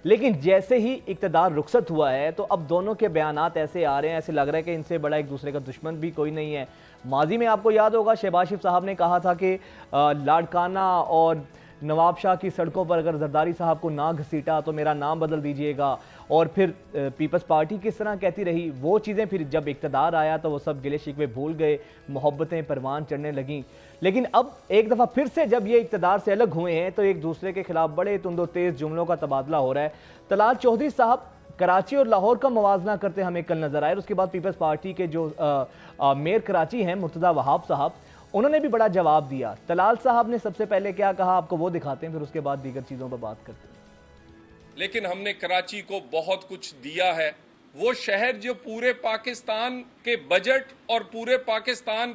लेकिन जैसे ही इक़्तिदार रुखसत हुआ है तो अब दोनों के बयानात ऐसे आ रहे हैं, ऐसे लग रहा है कि इनसे बड़ा एक दूसरे का दुश्मन भी कोई नहीं है। माजी में आपको याद होगा शहबाज शरीफ साहब ने कहा था कि लाड़काना और नवाब शाह की सड़कों पर अगर जरदारी साहब को ना घसीटा तो मेरा नाम बदल दीजिएगा, और फिर पीपल्स पार्टी किस तरह कहती रही। वो चीज़ें फिर जब इक़्तिदार आया तो वो सब गिले शिकवे भूल गए, मोहब्बतें परवान चढ़ने लगीं। लेकिन अब एक दफ़ा फिर से जब ये इक़्तिदार से अलग हुए हैं तो एक दूसरे के खिलाफ बड़े तुंदो तेज़ जुमलों का तबादला हो रहा है। तलाल चौधरी साहब कराची और लाहौर का मुवाजना करते हमें कल नजर आए। उसके बाद पीपल्स पार्टी के जो मेयर कराची हैं मुर्तज़ा वहाब साहब, उन्होंने भी बड़ा जवाब दिया। तलाल साहब ने सबसे पहले क्या कहा आपको वो दिखाते हैं, फिर उसके बाद दीगर चीज़ों पर बात करते हैं। लेकिन हमने कराची को बहुत कुछ दिया है। वो शहर जो पूरे पाकिस्तान के बजट और पूरे पाकिस्तान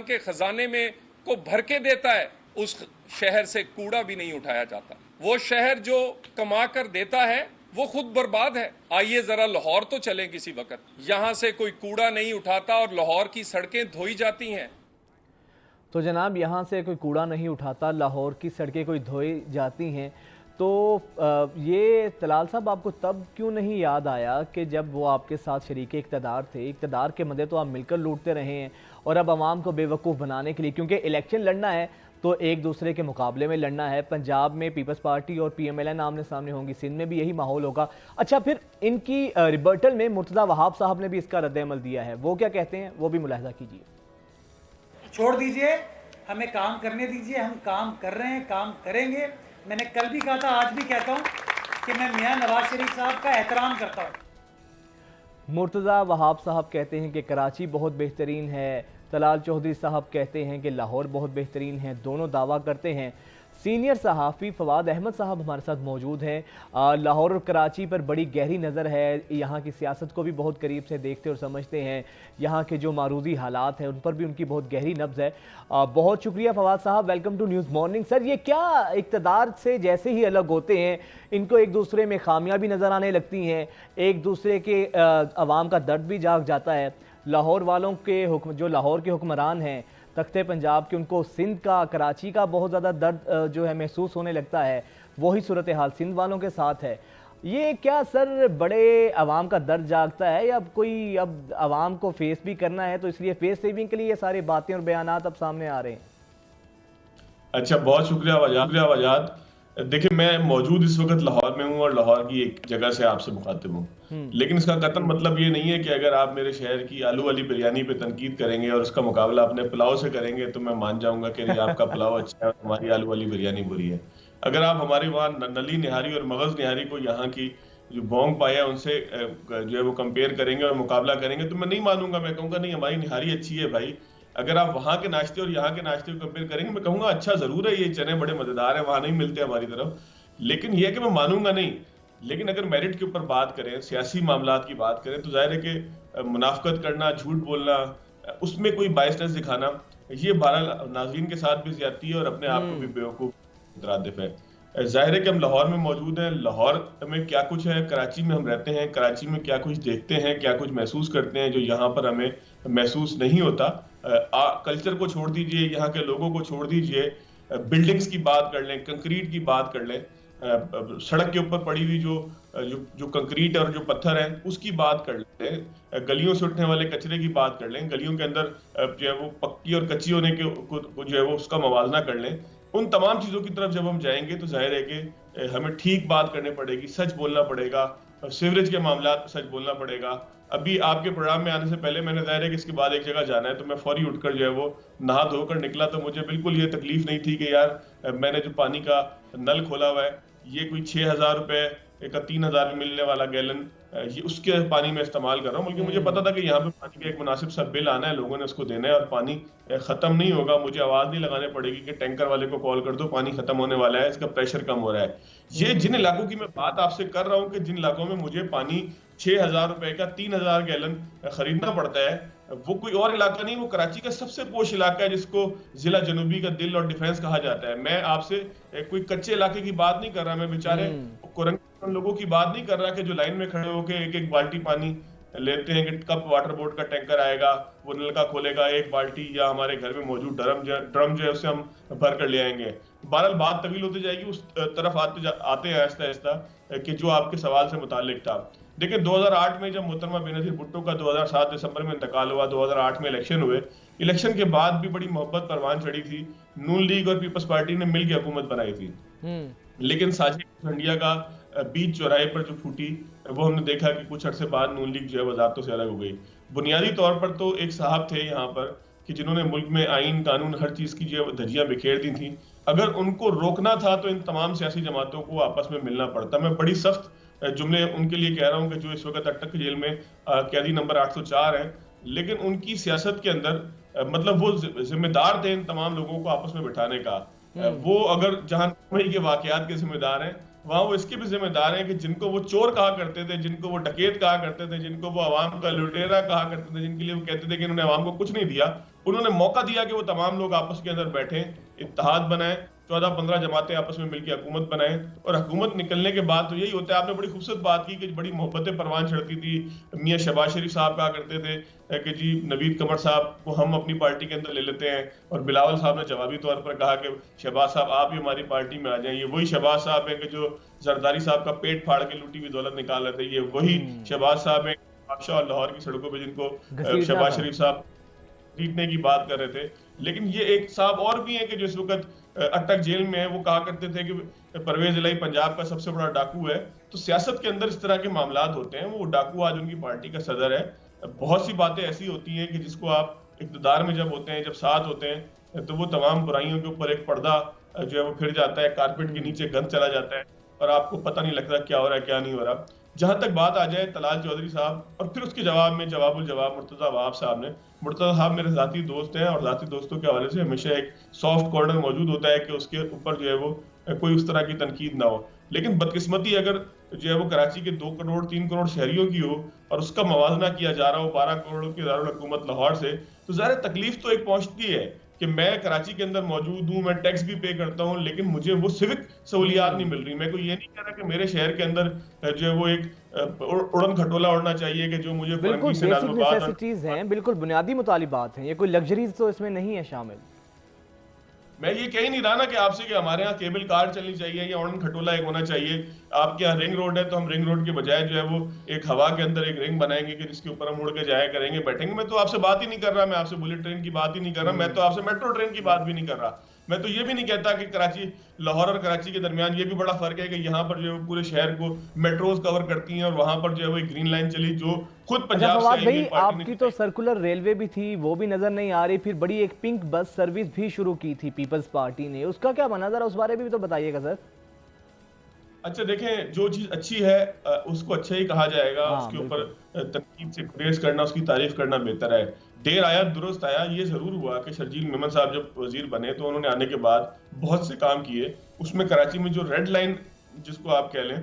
के खजाने में को भर के देता है, उस शहर से कूड़ा भी नहीं उठाया जाता। वो शहर जो कमा कर देता है वो खुद बर्बाद है। आइए जरा लाहौर तो चलें किसी वक्त, यहां से कोई कूड़ा नहीं उठाता और लाहौर की सड़कें धोई जाती हैं। तो जनाब यहाँ से कोई कूड़ा नहीं उठाता, लाहौर की सड़कें कोई धोई जाती हैं। तो ये तलाल साहब आपको तब क्यों नहीं याद आया कि जब वो आपके साथ शरीक इक़्तिदार थे, इक़्तिदार के मदे तो आप मिलकर लूटते रहे हैं, और अब आवाम को बेवकूफ़ बनाने के लिए, क्योंकि इलेक्शन लड़ना है तो एक दूसरे के मुकाबले में लड़ना है। पंजाब में पीपल्स पार्टी और PMLN आमने सामने होंगी, सिंध में भी यही माहौल होगा। अच्छा, फिर इनकी रिबर्टल में मुर्तज़ा वहाब साहब ने भी इसका रद्द-ए-अमल दिया है, वो क्या कहते हैं वो भी मुलाहिज़ा कीजिए। छोड़ दीजिए, हमें काम करने दीजिए, हम काम कर रहे हैं, काम करेंगे। मैंने कल भी कहा था, आज भी कहता हूँ कि मैं मियां नवाज शरीफ साहब का एहतराम करता हूँ। मुर्तज़ा वहाब साहब कहते हैं कि कराची बहुत बेहतरीन है, तलाल चौधरी साहब कहते हैं कि लाहौर बहुत बेहतरीन है, दोनों दावा करते हैं। सीनियर सहाफ़ी फवाद अहमद साहब हमारे साथ मौजूद हैं। लाहौर और कराची पर बड़ी गहरी नज़र है, यहाँ की सियासत को भी बहुत करीब से देखते और समझते हैं, यहाँ के जो मारूजी हालात हैं उन पर भी उनकी बहुत गहरी नब्ज़ है। बहुत शुक्रिया फवाद साहब, welcome to news morning. Sir, ये क्या इक़्तिदार से जैसे ही अलग होते हैं इनको एक दूसरे में खामियां भी नज़र आने लगती हैं, एक दूसरे के अवाम का दर्द भी जाग जाता है। लाहौर वालों के हुक्म, जो लाहौर के हुक्मरान हैं तख्ते पंजाब के, उनको सिंध का, कराची का बहुत ज़्यादा दर्द जो है महसूस होने लगता है। वही सूरत हाल सिंध वालों के साथ है। ये क्या सर बड़े अवाम का दर्द जागता है, या अब अवाम को फेस भी करना है तो इसलिए फेस सेविंग के लिए ये सारी बातें और बयानात अब सामने आ रहे हैं? अच्छा, बहुत शुक्रिया वजाद। देखिए, मैं मौजूद इस वक्त लाहौर में हूँ और लाहौर की एक जगह से आपसे मुखातिब हूँ, लेकिन इसका कतन मतलब ये नहीं है कि अगर आप मेरे शहर की आलू वाली बिरयानी पे तनकीद करेंगे और उसका मुकाबला अपने पुलाव से करेंगे तो मैं मान जाऊंगा कि आपका पुलाव अच्छा है और हमारी आलू वाली बिरयानी बुरी है। अगर आप हमारे वहाँ नली निहारी और मगज निहारी को यहाँ की जो बोंग पाया उनसे जो है वो कंपेयर करेंगे और मुकाबला करेंगे तो मैं नहीं मानूंगा। मैं कहूँगा नहीं, हमारी निहारी अच्छी है भाई। अगर आप वहाँ के नाश्ते और यहाँ के नाश्ते को कंपेयर करेंगे, मैं कहूँगा अच्छा जरूर है, ये चने बड़े मजेदार है, वहाँ नहीं मिलते हमारी तरफ, लेकिन ये है कि मैं मानूंगा नहीं। लेकिन अगर मेरिट के ऊपर बात करें, सियासी मामलात की बात करें, तो जाहिर है कि मुनाफकत करना, झूठ बोलना, उसमें कोई बायसनेस दिखाना, ये बहरहाल नाज़रीन के साथ भी ज्यादती है और अपने आप को भी बेवकूफ़ मुतरादिफ है। जाहिर है कि हम लाहौर में मौजूद हैं, लाहौर में क्या कुछ है, कराची में हम रहते हैं, कराची में क्या कुछ देखते हैं, क्या कुछ महसूस करते हैं जो यहाँ पर हमें महसूस नहीं होता। कल्चर को छोड़ दीजिए, यहाँ के लोगों को छोड़ दीजिए, बिल्डिंग्स की बात कर लें, कंक्रीट की बात कर लें, सड़क के ऊपर पड़ी हुई जो कंक्रीट और जो पत्थर है उसकी बात कर लें, गलियों से उठने वाले कचरे की बात कर लें, गलियों के अंदर जो है वो पक्की और कच्ची होने के को जो है वो उसका मवाजना कर लें। उन तमाम चीजों की तरफ जब हम जाएंगे तो जाहिर है कि हमें ठीक बात करनी पड़ेगी, सच बोलना पड़ेगा, सीवरेज के मामला सच बोलना पड़ेगा। अभी आपके प्रोग्राम में आने से पहले मैंने जाहिर है कि इसके बाद एक जगह जाना है तो मैं फौरी उठकर जो है वो नहा धोकर निकला, तो मुझे बिल्कुल ये तकलीफ नहीं थी कि यार मैंने जो पानी का नल खोला हुआ है ये कोई 6,000 रुपए का 3,000 में मिलने वाला गैलन ये उसके पानी में इस्तेमाल कर रहा हूँ, बल्कि मुझे पता था कि यहाँ पे पानी का एक मुनासिब सा बिल आना है, लोगों ने उसको देना है और पानी खत्म नहीं होगा। मुझे आवाज नहीं लगाने पड़ेगी कि टैंकर वाले को कॉल कर दो, पानी खत्म होने वाला है, इसका प्रेशर कम हो रहा है। ये जिन इलाकों की मैं बात आपसे कर रहा हूँ कि जिन इलाकों में मुझे पानी 6,000 रुपए का 3,000 गैलन खरीदना पड़ता है, वो कोई और इलाका नहीं, वो कराची का सबसे पोश इलाका है जिसको जिला जनूबी का दिल और डिफेंस कहा जाता है। मैं आपसे कोई कच्चे इलाके की बात नहीं कर रहा, मैं बेचारे कोरंग लोगों की बात नहीं कर रहा कि जो लाइन में खड़े होकर एक एक बाल्टी पानी लेते हैं कि कब वाटर बोर्ड का टैंकर आएगा, वो नलका खोलेगा, एक बाल्टी या हमारे घर में मौजूद ड्रम जो है उससे हम भर कर ले आएंगे। बहरहाल बात तवील होती जाएगी, उस तरफ आते हैं आहिस्ता आहिस्ता कि जो आपके सवाल से मुतालिक था। देखिए 2008 में जब मोहतरमा बेनज़ीर भुट्टो का 2007 दिसंबर में इंतकाल हुआ, 2008 में इलेक्शन हुए, इलेक्शन के बाद भी बड़ी मोहब्बत परवान चढ़ी थी, नून लीग और पीपल्स पार्टी ने मिलकर हुकूमत बनाई थी। लेकिन साजिश इंडिया का बीच चौराहे पर जो फूटी, वो हमने देखा कि कुछ अरसे बाद नून लीग जो है वजारतों से अलग हो गई। बुनियादी तौर पर तो एक साहब थे यहाँ पर कि जिन्होंने मुल्क में आइन कानून हर चीज की जो धज्जियां बिखेर दी थी। अगर उनको रोकना था तो इन तमाम सियासी जमातों को आपस में मिलना पड़ता। मैं बड़ी सख्त जुमले उनके लिए कह रहा हूँ कि जो इस वक्त अटक जेल में कैदी नंबर 804 है, लेकिन उनकी सियासत के अंदर मतलब वो जिम्मेदार थे इन तमाम लोगों को आपस में बिठाने का। वो अगर जहां के वाकयात के जिम्मेदार हैं, वहां वो इसके भी जिम्मेदार हैं कि जिनको वो चोर कहा करते थे, जिनको वो डकैत कहा करते थे, जिनको वो अवाम का लुटेरा कहा करते थे, जिनके लिए वो कहते थे कि इन्होंने अवाम को कुछ नहीं दिया, उन्होंने मौका दिया कि वो तमाम लोग आपस के अंदर बैठे, इत्तेहाद बनाए, 14-15 जमातें आपस में मिलकर हुकूमत बनाए। और हुकूमत निकलने के बाद तो यही होता है। आपने बड़ी खूबसूरत बात की कि बड़ी मोहब्बतें परवान चढ़ती थी। मियां शहबाज शरीफ साहब कहा करते थे कि जी नवीद कमर साहब को हम अपनी पार्टी के अंदर ले लेते हैं, और बिलावल साहब ने जवाबी तौर पर कहा कि शहबाज साहब आप भी हमारी पार्टी में आ जाएं। ये वही शहबाज साहब हैं कि जो जरदारी साहब का पेट फाड़ के लूटी हुई दौलत निकाल रहे थे। ये वही शहबाज साहब हैं बादशाह और लाहौर की सड़कों पर जिनको शहबाज शरीफ साहब जीतने की बात कर रहे थे। लेकिन ये एक साहब और भी हैं कि जो इस वक्त अटक जेल में है, वो कहा करते थे कि परवेज इलाही पंजाब का सबसे बड़ा डाकू है। तो सियासत के अंदर इस तरह के मामलात होते हैं। वो डाकू आज उनकी पार्टी का सदर है। बहुत सी बातें ऐसी होती हैं कि जिसको आप इक़्तिदार में जब होते हैं, जब साथ होते हैं, तो वो तमाम बुराइयों के ऊपर एक पर्दा जो है वो फिर जाता है, कारपेट के नीचे गंद चला जाता है और आपको पता नहीं लगता क्या हो रहा है क्या नहीं हो रहा। जहां तक बात आ जाए तलाल चौधरी साहब और फिर उसके जवाब में जवाबुल जवाब मुर्तजा वहाब साहब ने, मुर्तजा साहब मेरे जाती दोस्त हैं और जाती दोस्तों के हवाले से हमेशा एक सॉफ्ट कॉर्नर मौजूद होता है कि उसके ऊपर जो है वो कोई उस तरह की तनकीद ना हो। लेकिन बदकिस्मती अगर जो है वो कराची के 2 करोड़ 3 करोड़ शहरियों की हो और उसका मवाजना किया जा रहा हो 12 करोड़ की दारुल हुकूमत लाहौर से, तो ज़ाहिर तकलीफ तो एक पहुंचती है कि मैं कराची के अंदर मौजूद हूँ, मैं टैक्स भी पे करता हूँ, लेकिन मुझे वो सिविक सहूलियात नहीं मिल रही। मैं को ये नहीं कह रहा कि मेरे शहर के अंदर जो है वो एक उड़न खटोला उड़ना चाहिए कि जो मुझे बिल्कुल बेसिक नेसेसिटीज हैं, बिल्कुल बुनियादी मुतालिबात हैं, ये कोई लग्जरीज तो इसमें नहीं है शामिल। मैं ये कह ही नहीं रहा ना कि आपसे कि हमारे यहाँ केबल कार चलनी चाहिए या उड़न खटोला एक होना चाहिए। आपके यहाँ रिंग रोड है तो हम रिंग रोड के बजाय जो है वो एक हवा के अंदर एक रिंग बनाएंगे कि जिसके ऊपर हम उड़ के जाया करेंगे, बैठेंगे। मैं तो आपसे बात ही नहीं कर रहा, मैं आपसे बुलेट ट्रेन की बात ही नहीं कर रहा, मैं तो आपसे मेट्रो ट्रेन की बात भी नहीं कर रहा। मैं तो ये भी नहीं कहता कि कराची लाहौर और कराची के दरमियान ये भी बड़ा फर्क है कि यहाँ पर जो पूरे शहर को मेट्रोज कवर करती हैं और वहां पर जो है वो ग्रीन लाइन चली जो खुद पंजाब से भाई आपकी तो सर्कुलर रेलवे भी थी, वो भी नजर नहीं आ रही। फिर बड़ी एक पिंक बस सर्विस भी शुरू की थी पीपल्स पार्टी ने, उसका क्या बना, जरा उस बारे में भी तो बताइएगा सर। अच्छा देखें, जो चीज अच्छी है उसको अच्छा ही कहा जाएगा। उसके ऊपर तनकीद से प्रेस करना, उसकी तारीफ करना बेहतर है। देर आया दुरुस्त आया। ये जरूर हुआ कि शर्जील मेमन साहब जब वजीर बने तो उन्होंने आने के बाद बहुत से काम किए। उसमें कराची में जो रेड लाइन जिसको आप कह लें,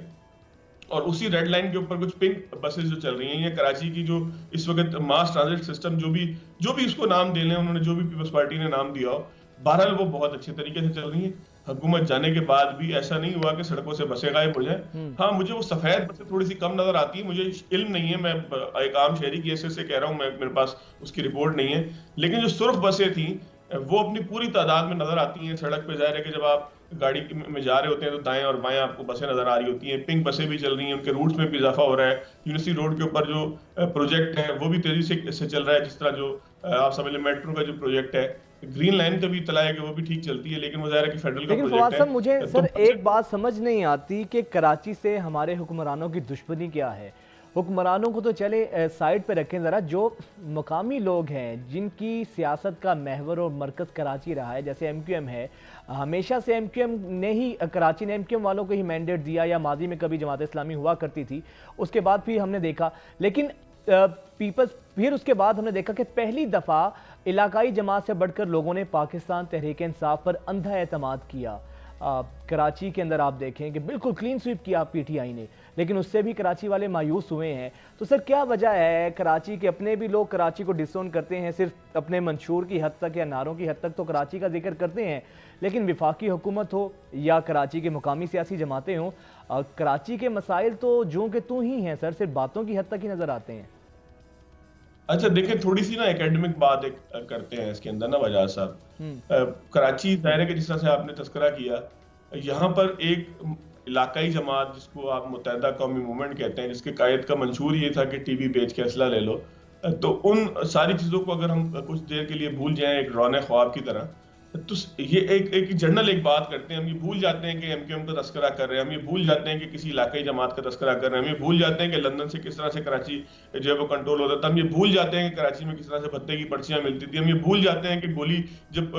और उसी रेड लाइन के ऊपर कुछ पिंक बसेस जो चल रही हैं, ये कराची की जो इस वक्त मास ट्रांजिट सिस्टम जो भी उसको नाम दे लें उन्होंने, जो भी पीपल्स पार्टी ने नाम दिया हो, बहरहाल वो बहुत अच्छे तरीके से चल रही है। हुकूमत जाने के बाद भी ऐसा नहीं हुआ कि सड़कों से बसें गायब हो जाए। हाँ, मुझे वो सफेद बसें थोड़ी सी कम नजर आती है, मुझे इल्म नहीं है, मैं एक आम शहरी की हैसियत से कह रहा हूँ, मेरे पास उसकी रिपोर्ट नहीं है। लेकिन जो सुर्ख बसें थी वो अपनी पूरी तादाद में नजर आती हैं सड़क पे। जाहिर है कि जब आप गाड़ी में जा रहे होते हैं तो दाएं और बाएं आपको बसें नजर आ रही होती हैं। पिंक बसें भी चल रही हैं, उनके रूट्स में भी इजाफा हो रहा है। यूनिवर्सिटी रोड के ऊपर जो प्रोजेक्ट है वो भी तेजी से चल रहा है, जिस तरह जो आप समझ लें मेट्रो का जो प्रोजेक्ट है। ग्रीन लाइन का भी इतला है कि वो भी ठीक चलती है, लेकिन वो ज़ाहिर है कि फेडरल का प्रोजेक्ट है। मुझे सर एक बात समझ नहीं आती कि कराची से हमारे हुक्मरानों की दुश्मनी क्या है। हुक्मरानों को तो चले साइड पे रखें ज़रा, जो मकामी लोग हैं जिनकी सियासत का महवर और मरकज़ कराची रहा है, जैसे MQM है, हमेशा से MQM ने ही, कराची ने MQM वालों को ही मैंडेट दिया, या माजी में कभी जमात इस्लामी हुआ करती थी, उसके बाद भी हमने देखा। लेकिन पीपल्स, फिर उसके बाद हमने देखा कि पहली दफ़ा इलाकाई जमात से बढ़कर लोगों ने पाकिस्तान तहरीक इंसाफ पर अंधा एतमाद किया। कराची के अंदर आप देखें कि बिल्कुल क्लीन स्वीप किया PTI ने, लेकिन उससे भी कराची वाले मायूस हुए हैं। तो सर क्या वजह है, कराची के अपने भी लोग कराची को डिसोन करते हैं, सिर्फ अपने मंशूर की हद तक या नारों की हद तक तो कराची का जिक्र करते हैं, लेकिन विफाकी हुकूमत हो या कराची के मुकामी सियासी जमातें हों, कराची के मसाइल तो जो कि तू ही हैं सर, सिर्फ बातों की हद तक ही नज़र आते हैं। अच्छा देखिए, थोड़ी सी ना एकेडमिक बात एक करते हैं इसके अंदर ना वजाद साहब। कराची दायरे के जिस तरह से आपने तस्करा किया, यहाँ पर एक इलाकाई जमात जिसको आप मुत्तहिदा कौमी मूवमेंट कहते हैं, जिसके कायद का मंशूर ये था कि टीवी बेच के असला ले लो, तो उन सारी चीजों को अगर हम कुछ देर के लिए भूल जाएं एक रौने ख्वाब की तरह, तो ये एक जर्नल एक बात करते हैं, हम ये भूल जाते हैं कि एमक्यूएम का तस्करा कर रहे हैं, हम ये भूल जाते हैं कि किसी इलाकाई जमात का तस्करा कर रहे हैं, हम ये भूल जाते हैं कि लंदन से किस तरह से कराची जो है वो कंट्रोल होता था, हम ये भूल जाते हैं कि कराची में किस तरह से भत्ते की पर्चियां मिलती थी, हम ये भूल जाते हैं कि गोली जब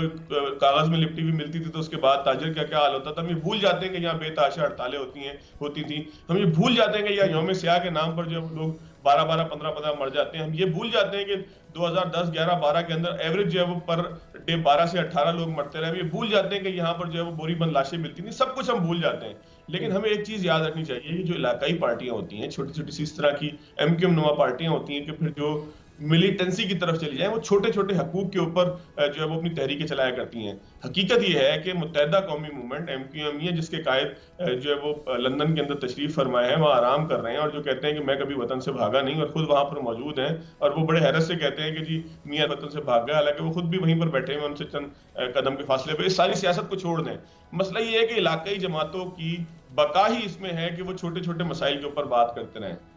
कागज में लिपटी हुई मिलती थी तो उसके बाद ताजर क्या क्या हाल होता था, हम ये भूल जाते हैं कि यहाँ बेतहाशा हड़तालें होती थी, हम ये भूल जाते हैं कि यहाँ यौम स्याह के नाम पर जो लोग 12-12, 15-15 मर जाते हैं, हम ये भूल जाते हैं कि 2010, 11, 12 के अंदर एवरेज जो है वो पर डे 12 से 18 लोग मरते रहे, हम ये भूल जाते हैं कि यहाँ पर जो है वो बोरी बंद लाशें मिलती थी, सब कुछ हम भूल जाते हैं। लेकिन हमें एक चीज याद रखनी चाहिए कि जो इलाकाई पार्टियां होती हैं, छोटी छोटी सी इस तरह की एमक्यूएम नुमा पार्टियां होती हैं कि फिर जो मिलिटेंसी की तरफ चली जाए, वो छोटे छोटे हकूक के ऊपर जो है वो अपनी तहरीकें चलाया करती हैं। हकीकत ये है कि मुत्तहिदा कौमी मूवमेंट एमक्यूएम ही है जिसके कायद जो है वो लंदन के अंदर तशरीफ फरमाए हैं, वहाँ आराम कर रहे हैं और जो कहते हैं कि मैं कभी वतन से भागा नहीं, और खुद वहां पर मौजूद हैं, और वो बड़े हैरत से कहते हैं कि जी मियां वतन से भाग गए, हालांकि वो खुद भी वहीं पर बैठे हुए, उनसे चंद कदम के फासले पर। इस सारी सियासत को छोड़ दें, मसला ये है कि इलाकाई जमातों की बका ही इसमें है कि वो छोटे छोटे मसाइल के ऊपर बात करते रहें।